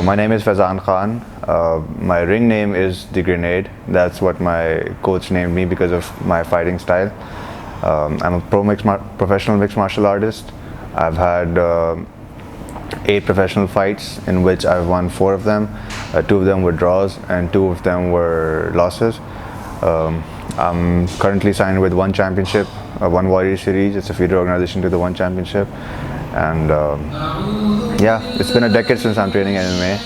So my name is Faizan Khan. My ring name is The Grenade. That's what my coach named me because of my fighting style. I'm a professional mixed martial artist. I've had 8 professional fights in which I've won 4 of them. 2 of them were draws and 2 of them were losses. I'm currently signed with One Championship, One Warrior Series. It's a feeder organization to the One Championship. And yeah, it's been a decade since I'm training MMA,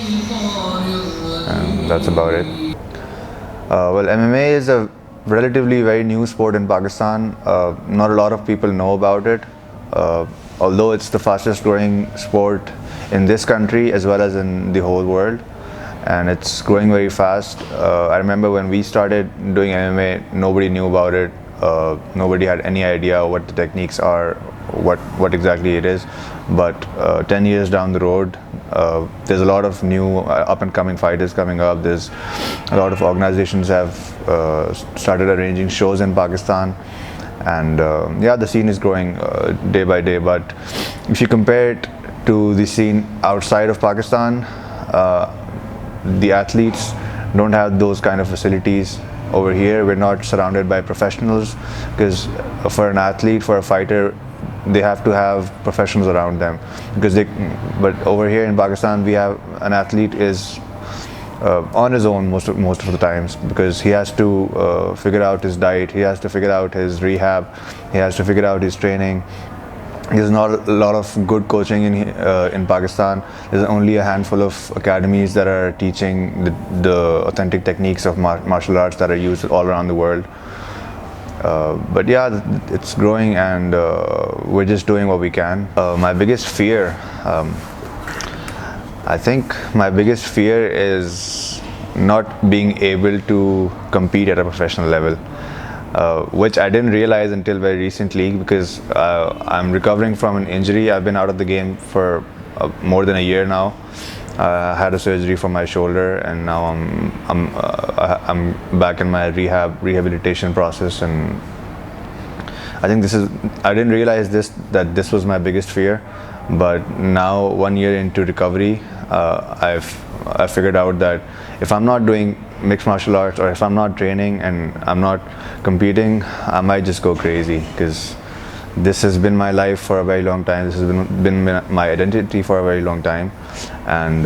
and that's about it. Well, MMA is a relatively very new sport in Pakistan. Not a lot of people know about it, although it's the fastest growing sport in this country as well as in the whole world, and it's growing very fast. I remember when we started doing MMA, nobody knew about it. Nobody had any idea what the techniques are, what exactly it is. But 10 years down the road, there's a lot of new up and coming fighters coming up. There's a lot of organizations have started arranging shows in Pakistan, and yeah, the scene is growing day by day. But if you compare it to the scene outside of Pakistan, the athletes don't have those kind of facilities. Over here, we're not surrounded by professionals, because for an athlete, for a fighter, they have to have professionals around them. But over here in Pakistan, we have an athlete is on his own most of the times, because he has to figure out his diet, he has to figure out his rehab, he has to figure out his training. There's not a lot of good coaching in Pakistan. There's only a handful of academies that are teaching the authentic techniques of martial arts that are used all around the world. But yeah, it's growing, and we're just doing what we can. My biggest fear, I think my biggest fear is not being able to compete at a professional level. Which I didn't realize until very recently, because I'm recovering from an injury. I've been out of the game for more than a year now. I had a surgery for my shoulder, and now I'm back in my rehabilitation process. And I think I didn't realize that this was my biggest fear, but now 1 year into recovery, I figured out that if I'm not doing mixed martial arts, or if I'm not training and I'm not competing, I might just go crazy, because this has been my life for a very long time. This has been my identity for a very long time, and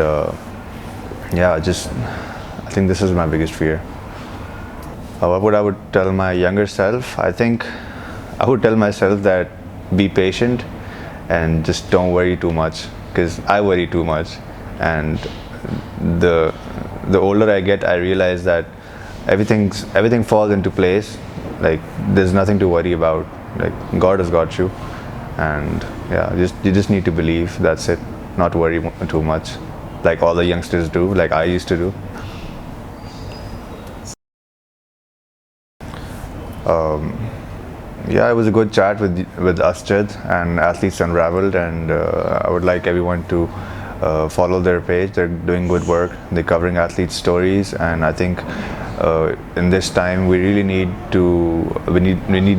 yeah, I think this is my biggest fear. What I would tell my younger self? I think I would tell myself that be patient and just don't worry too much, because I worry too much. And the older I get, I realize that everything falls into place. Like, there's nothing to worry about. Like, God has got you, and yeah, you just need to believe. That's it. Not worry too much, like all the youngsters do, like I used to do. Yeah, it was a good chat with Asjad and Athletes Unraveled, and I would like everyone to follow their page. They're doing good work. They're covering athletes' stories, and I think in this time we really need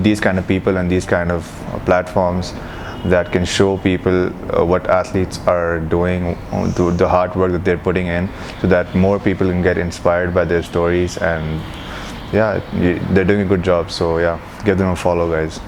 these kind of people and these kind of platforms that can show people what athletes are doing, the hard work that they're putting in, so that more people can get inspired by their stories. And yeah, they're doing a good job. So yeah, give them a follow, guys.